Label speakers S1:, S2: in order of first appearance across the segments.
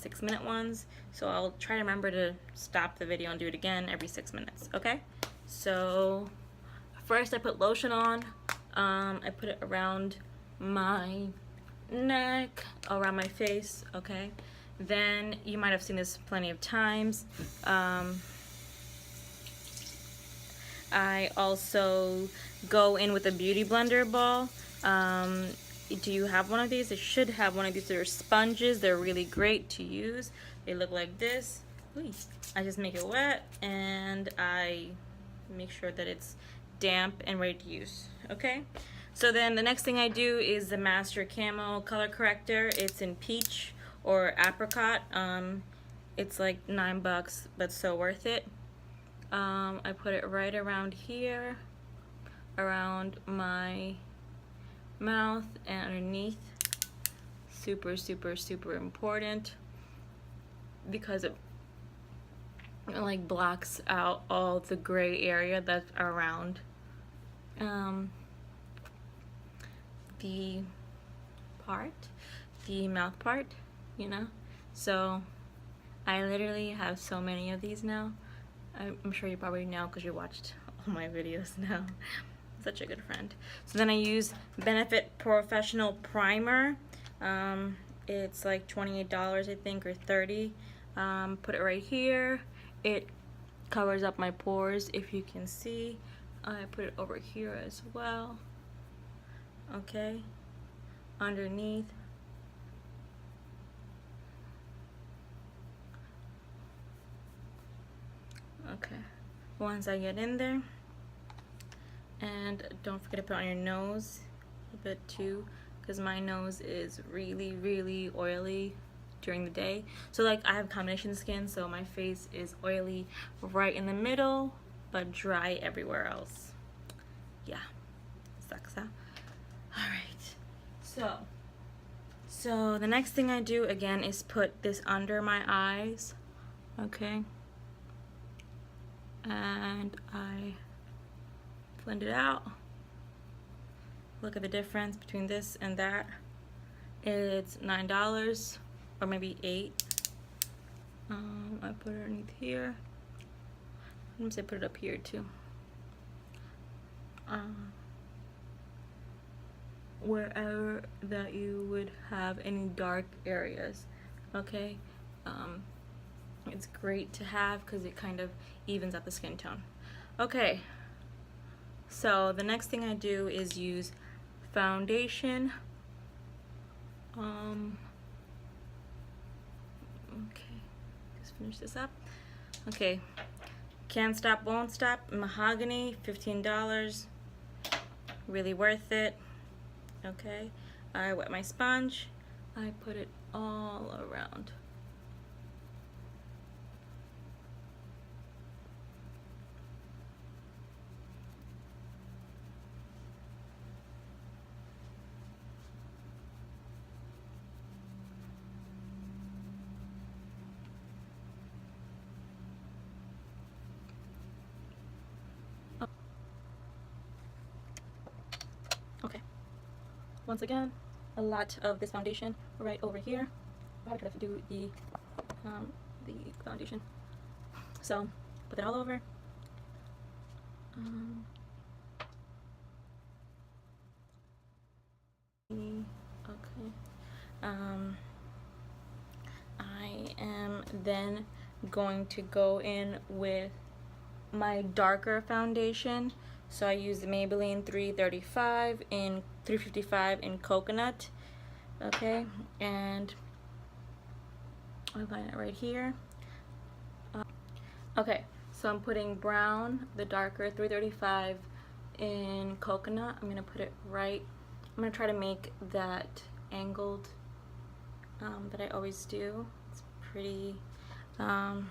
S1: 6-minute ones, so I'll try to remember to stop the video and do it again every 6 minutes, okay? So first I put lotion on. I put it around my neck, around my face, okay? Then you might have seen this plenty of times. I also go in with a beauty blender ball. Do you have one of these? I should have one of these. They're sponges. They're really great to use. They look like this. I just make it wet and I make sure that it's damp and ready to use, okay? So then the next thing I do is the Master Camo color corrector. It's in peach or apricot. It's like $9, but so worth it. I put it right around here, around my mouth and underneath. Super, super, super important because it like blocks out all the gray area that's around the mouth part, you know. So I literally have so many of these now. I'm sure you probably know because you watched all my videos now. Such a good friend. So then I use Benefit PoreFessional primer. It's like $28 I think, or $30. Put it right here. It covers up my pores, if you can see. I put it over here as well, okay, underneath. Okay, once I get in there, and don't forget to put on your nose a bit too, because my nose is really, really oily during the day. So like I have combination skin, so my face is oily right in the middle but dry everywhere else. Yeah, sucks, huh? All right, so the next thing I do again is put this under my eyes, okay, and I blend it out. Look at the difference between this and that. It's $9 or maybe $8. I put it underneath here. I'm gonna say put it up here too. Wherever that you would have any dark areas, okay. It's great to have because it kind of evens out the skin tone. Okay, so the next thing I do is use foundation. Okay, just finish this up. Okay, Can't Stop, Won't Stop, Mahogany, $15, really worth it. Okay, I wet my sponge, I put it all around. Okay, once again, a lot of this foundation right over here. I have to do the foundation. So put it all over. Okay. I am then going to go in with my darker foundation. So I use the Maybelline 355 in coconut, okay, and I line it right here. Okay, so I'm putting brown, the darker 335 in coconut. I'm gonna put it right. I'm gonna try to make that angled that I always do. It's pretty. Not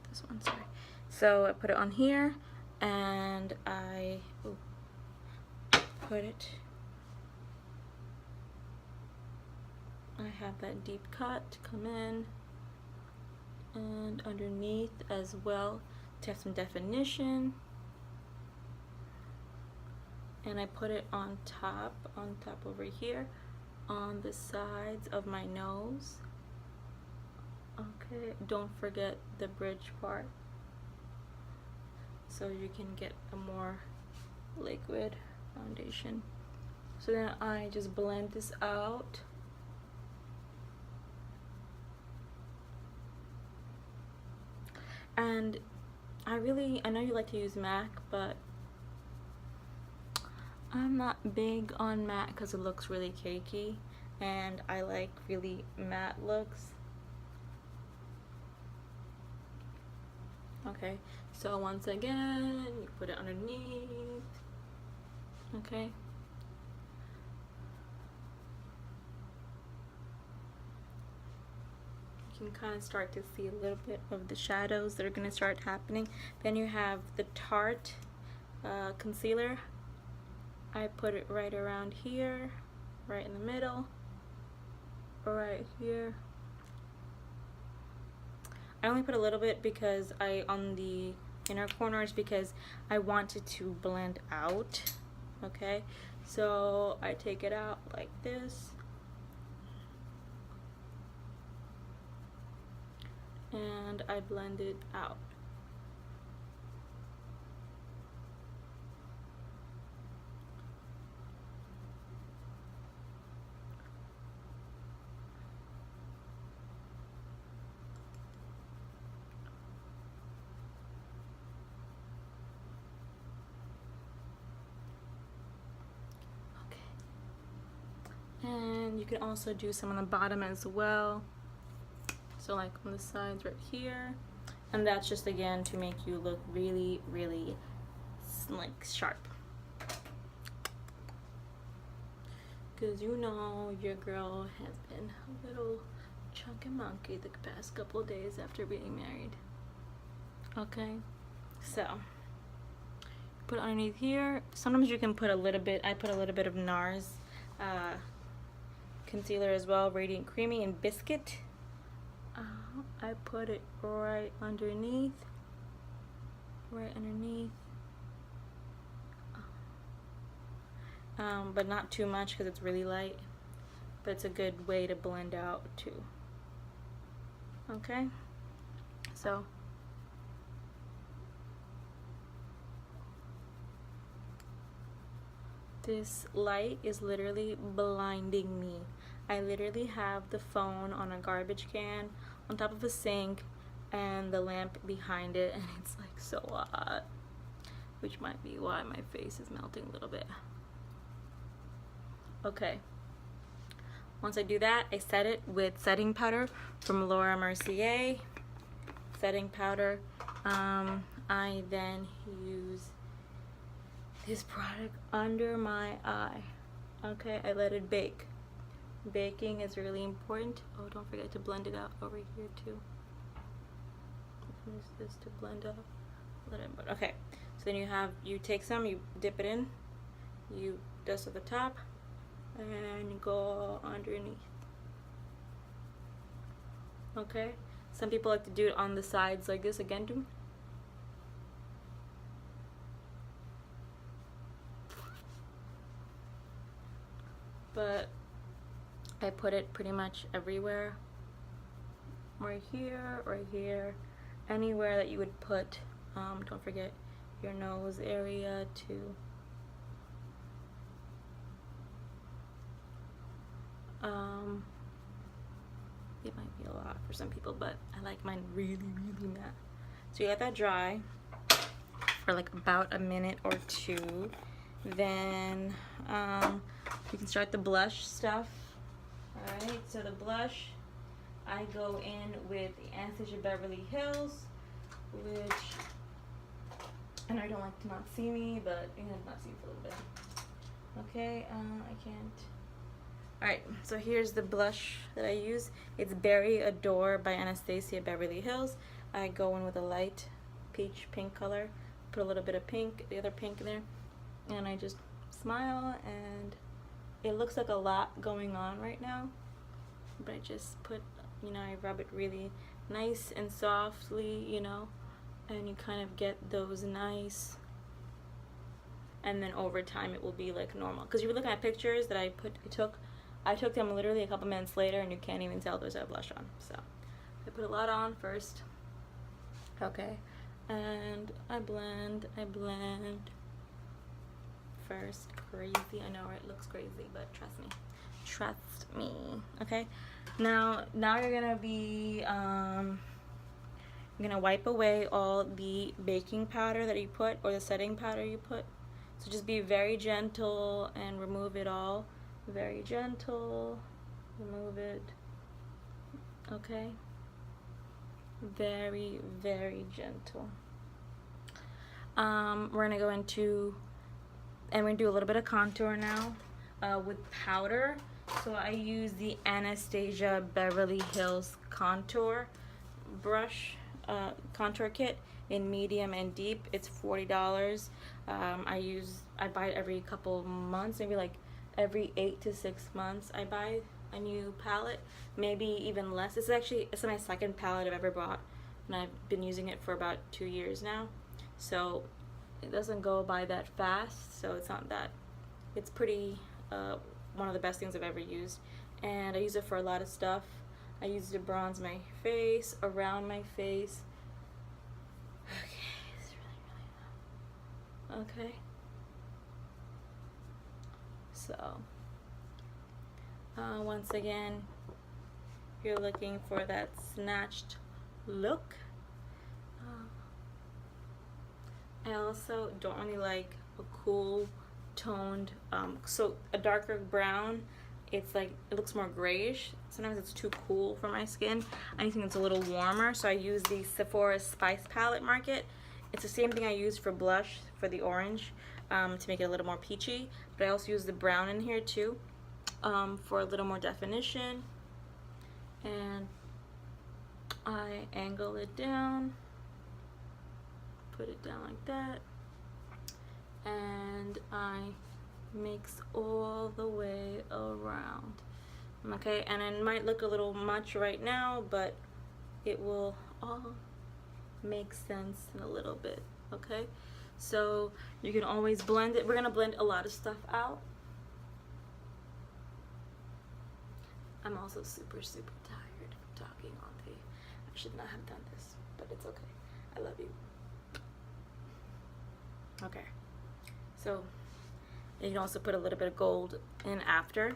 S1: this one, sorry. So I put it on here. And I put it, I have that deep cut come in and underneath as well to have some definition, and I put it on top over here on the sides of my nose, Okay, don't forget the bridge part, so you can get a more liquid foundation. So then I just blend this out. And I know you like to use MAC, but I'm not big on matte because it looks really cakey, and I like really matte looks. Okay, so once again, you put it underneath. Okay. You can kind of start to see a little bit of the shadows that are going to start happening. Then you have the Tarte concealer. I put it right around here, right in the middle, right here. I only put a little bit because on the inner corners, because I want it to blend out. Okay, so I take it out like this, and I blend it out. And you can also do some on the bottom as well, so like on the sides right here, and that's just again to make you look really, really like sharp, because you know your girl has been a little chunky monkey the past couple of days after being married. Okay, so put it underneath here. Sometimes you can put a little bit, I put a little bit of NARS concealer as well, Radiant Creamy and Biscuit. I put it right underneath, but not too much because it's really light, but it's a good way to blend out too. Okay, so this light is literally blinding me. I literally have the phone on a garbage can on top of a sink and the lamp behind it, and it's like so hot, which might be why my face is melting a little bit. Okay, once I do that, I set it with setting powder from Laura Mericer setting powder. I then use this product under my eye. Okay, I let it bake. Baking is really important. Oh, don't forget to blend it out over here too. Use this to blend out a little bit. Okay, so then you take some, you dip it in, you dust at the top, and go underneath. Okay, some people like to do it on the sides like this. Again, do. But I put it pretty much everywhere. Right here, anywhere that you would put. Don't forget your nose area too. It might be a lot for some people, but I like mine really, really matte. So you let that dry for like about a minute or two. Then you can start the blush stuff. Alright, so the blush, I go in with the Anastasia Beverly Hills, which, and I don't like to not see me, but you can not see for a little bit. Okay, I can't. Alright, so here's the blush that I use. It's Berry Adore by Anastasia Beverly Hills. I go in with a light peach pink color, put a little bit of pink, the other pink in there, and I just smile, and it looks like a lot going on right now, but I just put, you know, I rub it really nice and softly, you know, and you kind of get those nice, and then over time it will be like normal, because you were looking at pictures that I took them literally a couple minutes later, and you can't even tell there's a blush on. So I put a lot on first. Okay, and I blend first. Crazy, I know, right? It looks crazy, but trust me. Okay, now you're gonna be you're gonna wipe away all the baking powder that you put, or the setting powder you put. So just be very gentle and remove it all. Very gentle, remove it. Okay, very, very gentle. We're gonna go into, and we're gonna do a little bit of contour now with powder. So I use the Anastasia Beverly Hills contour brush contour kit in medium and deep. It's $40. I buy it every couple months, maybe like every 8 to 6 months I buy a new palette, maybe even less. It's my second palette I've ever bought, and I've been using it for about 2 years now, so it doesn't go by that fast. So it's pretty one of the best things I've ever used, and I use it for a lot of stuff. I use it to bronze my face, around my face. Okay, it's really okay. So once again, you're looking for that snatched look. I also don't really like a cool toned, so a darker brown, it's like, it looks more grayish. Sometimes it's too cool for my skin. I think it's a little warmer, so I use the Sephora Spice Palette Market. It's the same thing I use for blush, for the orange, to make it a little more peachy, but I also use the brown in here too, for a little more definition. And I angle it down, put it down like that, and I mix all the way around. Okay, and it might look a little much right now, but it will all make sense in a little bit. Okay, so you can always blend it. We're gonna blend a lot of stuff out. I'm also super tired from talking all day. I should not have done this, but it's okay. I love you. Okay, so you can also put a little bit of gold in after.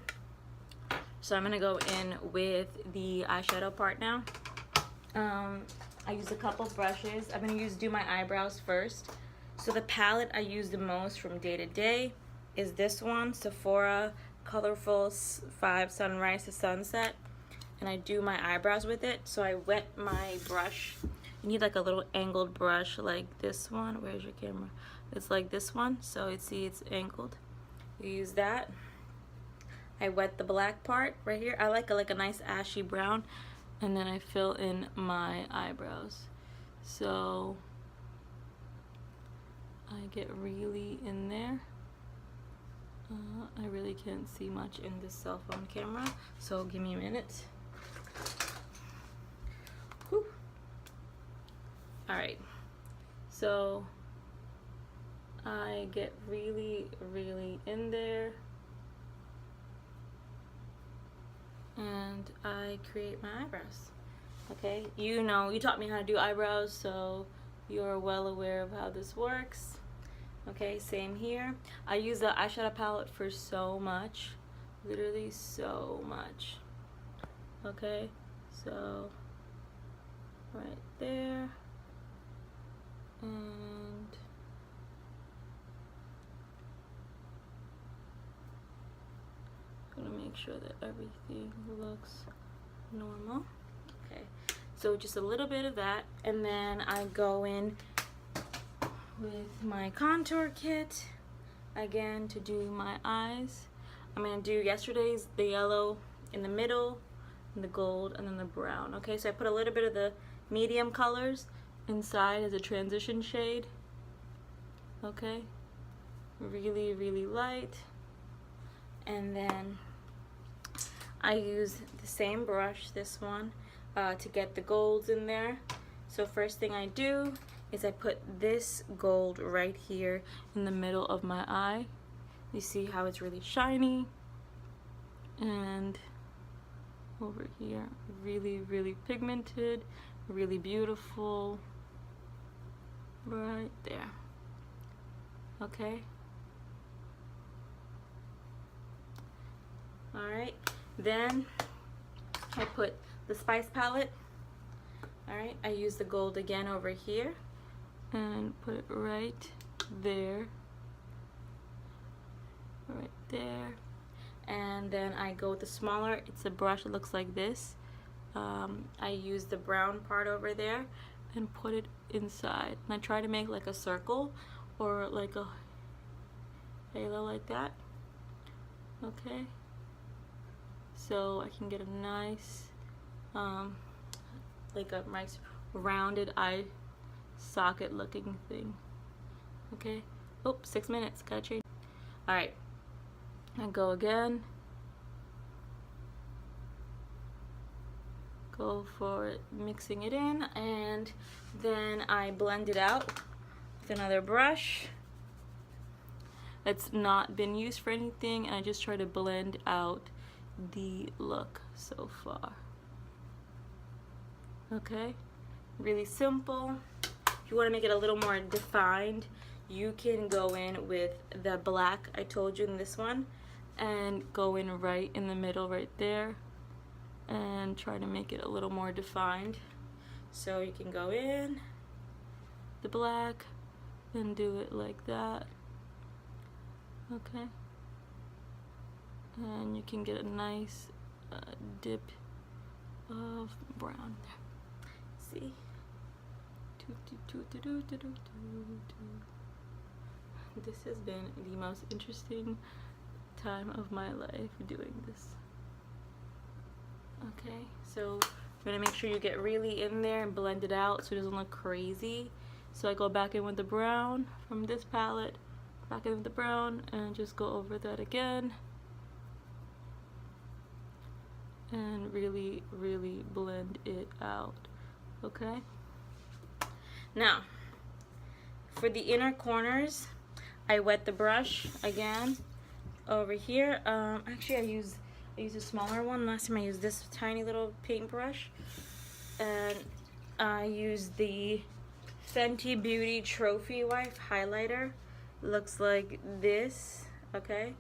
S1: So I'm gonna go in with the eyeshadow part now. I use a couple brushes. I'm gonna do my eyebrows first. So the palette I use the most from day to day is this one, Sephora Colorful 5 Sunrise to Sunset, and I do my eyebrows with it. So I wet my brush. You need like a little angled brush like this one. Where's your camera? It's like this one, so it's angled. You use that. I wet the black part right here. I like a nice ashy brown, and then I fill in my eyebrows. So I get really in there. I really can't see much in this cell phone camera, so give me a minute. Whew. All right, so I get really in there, and I create my eyebrows. Okay, you know, you taught me how to do eyebrows, so you're well aware of how this works. Okay, same here. I use the eyeshadow palette for so much, literally so much. Okay, so right there, and I'm gonna make sure that everything looks normal. Okay, so just a little bit of that, and then I go in with my contour kit again to do my eyes. I'm gonna do yesterday's, the yellow in the middle, and the gold, and then the brown. Okay, so I put a little bit of the medium colors inside as a transition shade. Okay, really light. And then I use the same brush, this one, to get the golds in there. So first thing I do is I put this gold right here in the middle of my eye. You see how it's really shiny, and over here. Really, really pigmented, really beautiful. Right there. Okay. Alright, then I put the Spice palette. Alright, I use the gold again over here and put it right there. Right there. And then I go with the smaller, it's a brush that looks like this. I use the brown part over there and put it inside. And I try to make like a circle or like a halo like that. Okay. So I can get a nice, like a nice rounded eye socket looking thing. Okay. Oh, 6 minutes. Gotta change. Alright. I go again. Go for mixing it in, and then I blend it out with another brush that's not been used for anything, and I just try to blend out the look so far. Okay, really simple. If you want to make it a little more defined, you can go in with the black I told you in this one and go in right in the middle right there and try to make it a little more defined. So you can go in the black and do it like that. Okay, and you can get a nice dip of brown there. See? This has been the most interesting time of my life doing this. Okay, so you're gonna make sure you get really in there and blend it out so it doesn't look crazy. So I go back in with the brown from this palette, back in with the brown, and just go over that again. And really, really blend it out. Okay? Now, for the inner corners, I wet the brush again over here. Actually, I use a smaller one. Last time I used this tiny little paintbrush, and I used the Fenty Beauty Trophy Wife highlighter. Looks like this. Okay,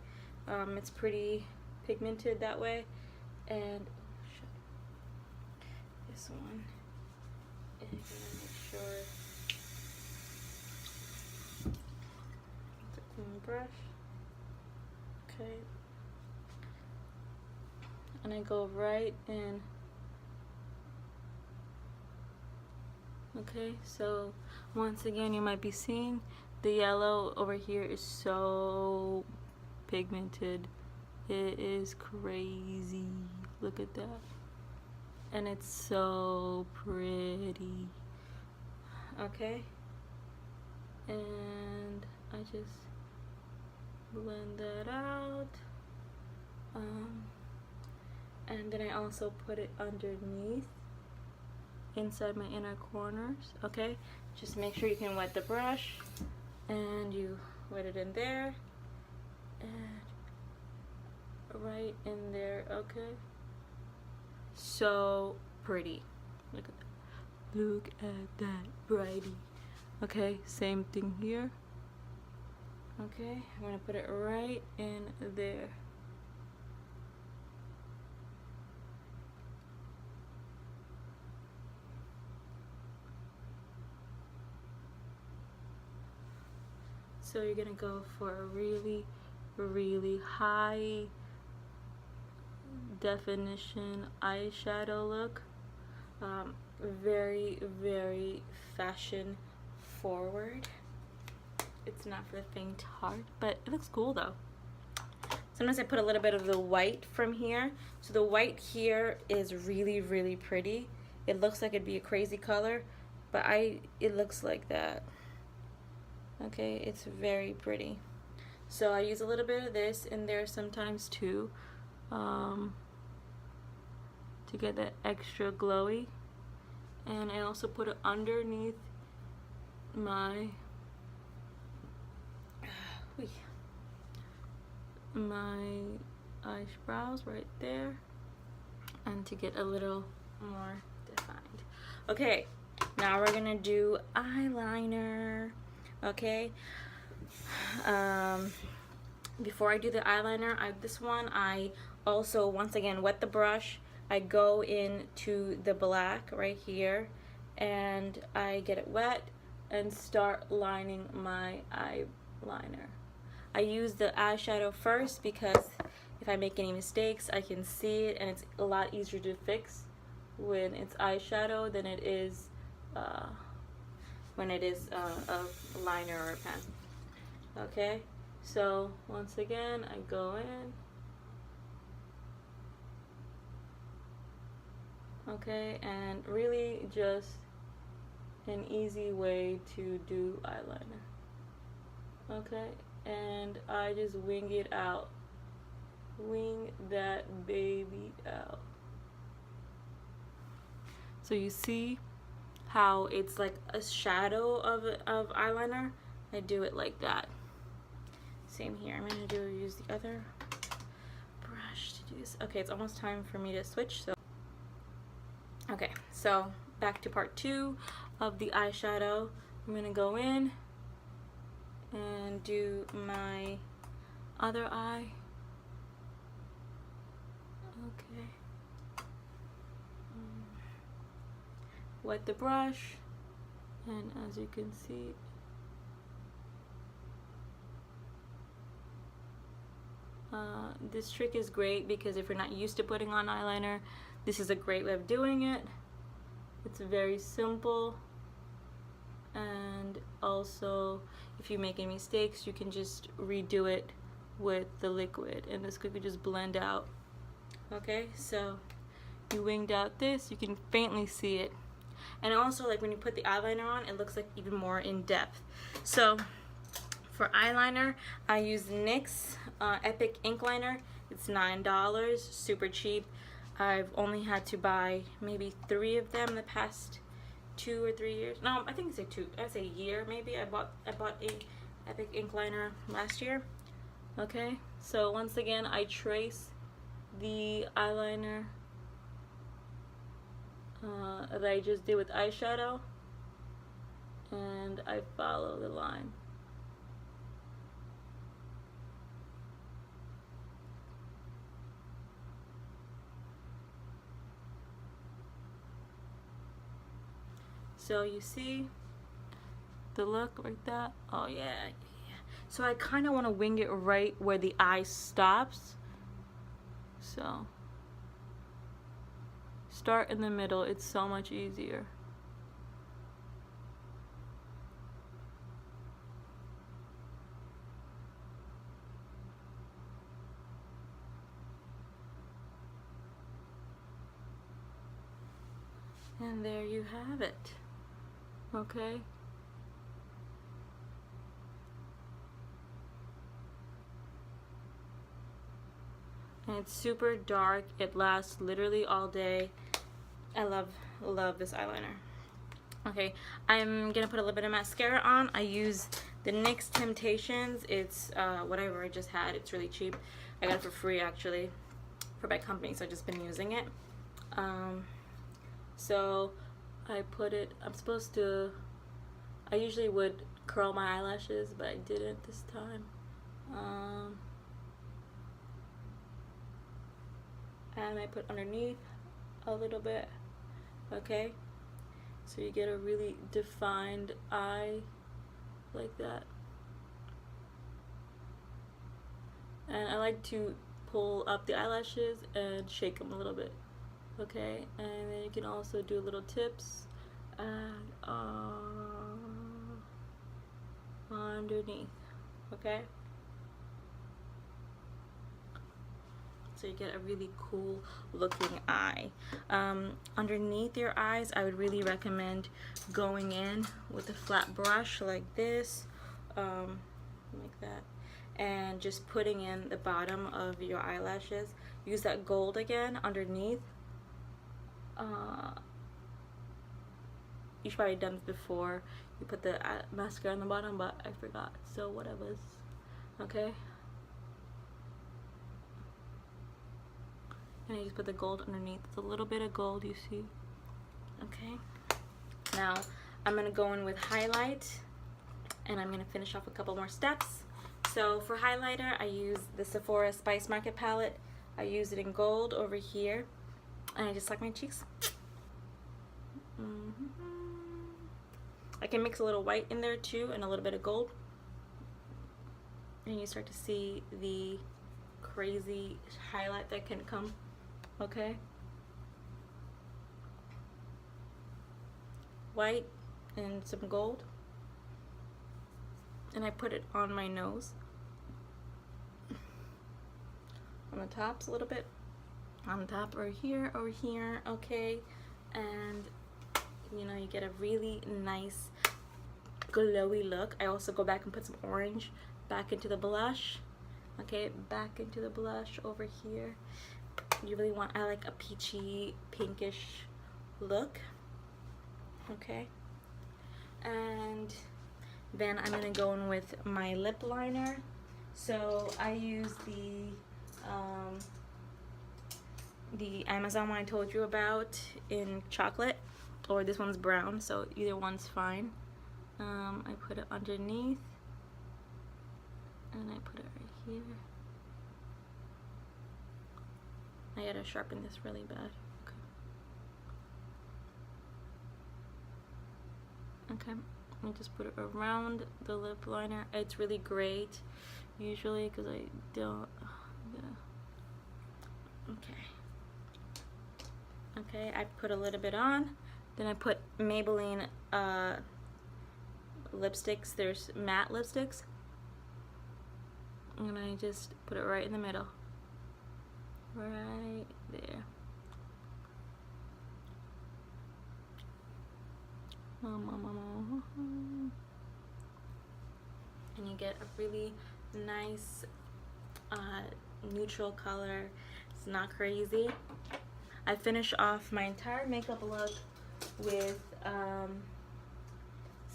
S1: it's pretty pigmented that way, and this one. And I'm gonna make sure it's a clean brush. Okay. And I go right in. Okay, so once again you might be seeing the yellow over here is so pigmented. It is crazy. Look at that. And it's so pretty. Okay, and I just blend that out. And then I also put it underneath, inside my inner corners. Okay, just make sure you can wet the brush, and you wet it in there, and right in there. Okay, so pretty. Look at that. Look at that, brighty. Okay, same thing here. Okay, I'm gonna put it right in there. So you're gonna go for a really, really high definition eyeshadow look. Very, very fashion forward. It's not for the faint heart, but it looks cool though. Sometimes I put a little bit of the white from here. So the white here is really, really pretty. It looks like it'd be a crazy color, but it looks like that. Okay, it's very pretty. So I use a little bit of this in there sometimes too, to get that extra glowy. And I also put it underneath my eyebrows right there. and to get a little more defined. Okay, now we're gonna do eyeliner. Okay, before I do the eyeliner, I also once again wet the brush. I go into the black right here and I get it wet and start lining my eyeliner. I use the eyeshadow first because if I make any mistakes I can see it, and it's a lot easier to fix when it's eyeshadow than it is when it is a liner or a pen. Okay, so once again I go in. Okay, and really just an easy way to do eyeliner. Okay, and I just wing it out. Wing that baby out. So you see how it's like a shadow of eyeliner? I do it like that. Same here. I'm gonna use the other brush to do this. Okay, it's almost time for me to switch. So okay, so back to part 2 of the eyeshadow. I'm gonna go in and do my other eye. Okay. Wet the brush, and as you can see, this trick is great because if you're not used to putting on eyeliner, this is a great way of doing it. It's very simple, and also if you make any mistakes you can just redo it with the liquid, and this could just blend out. Okay, so you winged out this, you can faintly see it, and also like when you put the eyeliner on it looks like even more in depth. So for eyeliner I use NYX Epic Ink Liner. It's $9, super cheap. I've only had to buy maybe 3 of them in the past 2 or 3 years. No, I think it's a year maybe. I bought a Epic Ink Liner last year. Okay, so once again I trace the eyeliner that I just did with eyeshadow, and I follow the line. So you see the look like that? Oh yeah, yeah. So I kind of want to wing it right where the eye stops. So start in the middle, it's so much easier. And there you have it. Okay. And it's super dark. It lasts literally all day. I love this eyeliner. Okay, I'm gonna put a little bit of mascara on. I use the NYX Temptations. It's whatever I just had. It's really cheap. I got it for free actually for my company, so I've just been using it. So I put it, I usually would curl my eyelashes, but I didn't this time. And I put underneath a little bit. Okay, so you get a really defined eye like that. And I like to pull up the eyelashes and shake them a little bit. Okay, and then you can also do little tips and underneath. Okay, so you get a really cool looking eye. Underneath your eyes I would really recommend going in with a flat brush like this, like that, and just putting in the bottom of your eyelashes. Use that gold again underneath. You should probably done this before you put the mascara on the bottom, but I forgot, so whatever. Okay, And I just put the gold underneath. It's a little bit of gold, you see. Okay. Now, I'm going to go in with highlight. And I'm going to finish off a couple more steps. So for highlighter, I use the Sephora Spice Market palette. I use it in gold over here. And I just like my cheeks. I can mix a little white in there too and a little bit of gold. And you start to see the crazy highlight that can come. Okay. White and some gold. And I put it on my nose. On the tops a little bit. On the top over here, okay. And you know, you get a really nice glowy look. I also go back and put some orange back into the blush. Okay, back into the blush over here. You really want, I like a peachy, pinkish look. Okay. And then I'm gonna go in with my lip liner. So I use the Amazon one I told you about in chocolate, or this one's brown, so either one's fine. I put it underneath, and I put it right here. I gotta sharpen this really bad. Okay, let me just put it around the lip liner. It's really great, usually, because I don't. Okay, I put a little bit on. Then I put Maybelline lipsticks. There's matte lipsticks. And I just put it right in the middle. Right there. And you get a really nice neutral color. It's not crazy. I finish off my entire makeup look with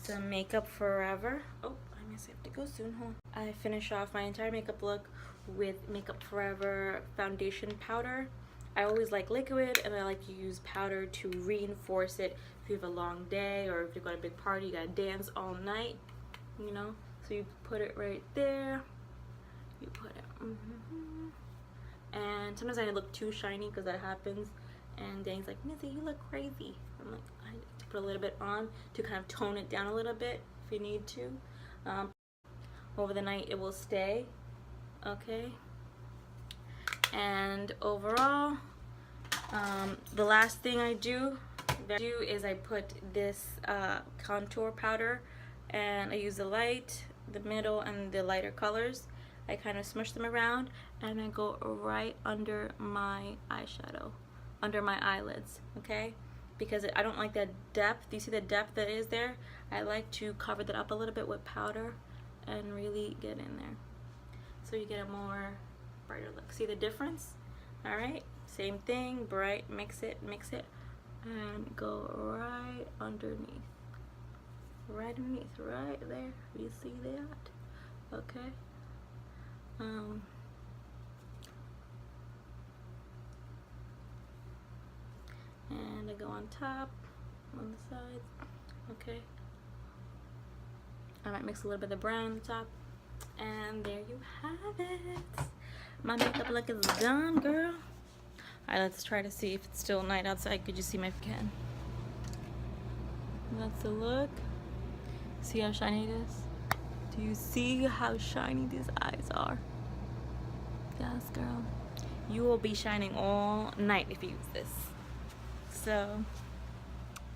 S1: some Makeup Forever. Oh, I miss I have to go soon, huh? I finish off my entire makeup look with Makeup Forever foundation powder. I always like liquid, and I like to use powder to reinforce it if you have a long day, or if you've got a big party, you gotta dance all night, you know? So you put it right there. You put it, and sometimes I look too shiny because that happens, and Danny's like, Missy, you look crazy. I'm like, I have to put a little bit on to kind of tone it down a little bit if you need to. Over the night it will stay, okay? And overall, the last thing I do is I put this contour powder, and I use the light, the middle, and the lighter colors. I kind of smush them around, and I go right under my eyeshadow, under my eyelids, okay? Because I don't like that depth. Do you see the depth that is there? I like to cover that up a little bit with powder and really get in there, so you get a more brighter look. See the difference? All right, same thing, bright, mix it, and go right underneath. Right underneath, right there. You see that? Okay. And I go on top, on the sides. Okay. I might mix a little bit of brown on the top. And there you have it. My makeup look is done, girl. Alright, let's try to see if it's still night outside. Could you see my can? That's the look. See how shiny it is? Do you see how shiny these eyes are? Yes, girl. You will be shining all night if you use this. So,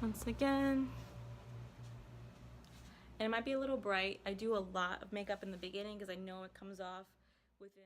S1: once again, and it might be a little bright. I do a lot of makeup in the beginning because I know it comes off within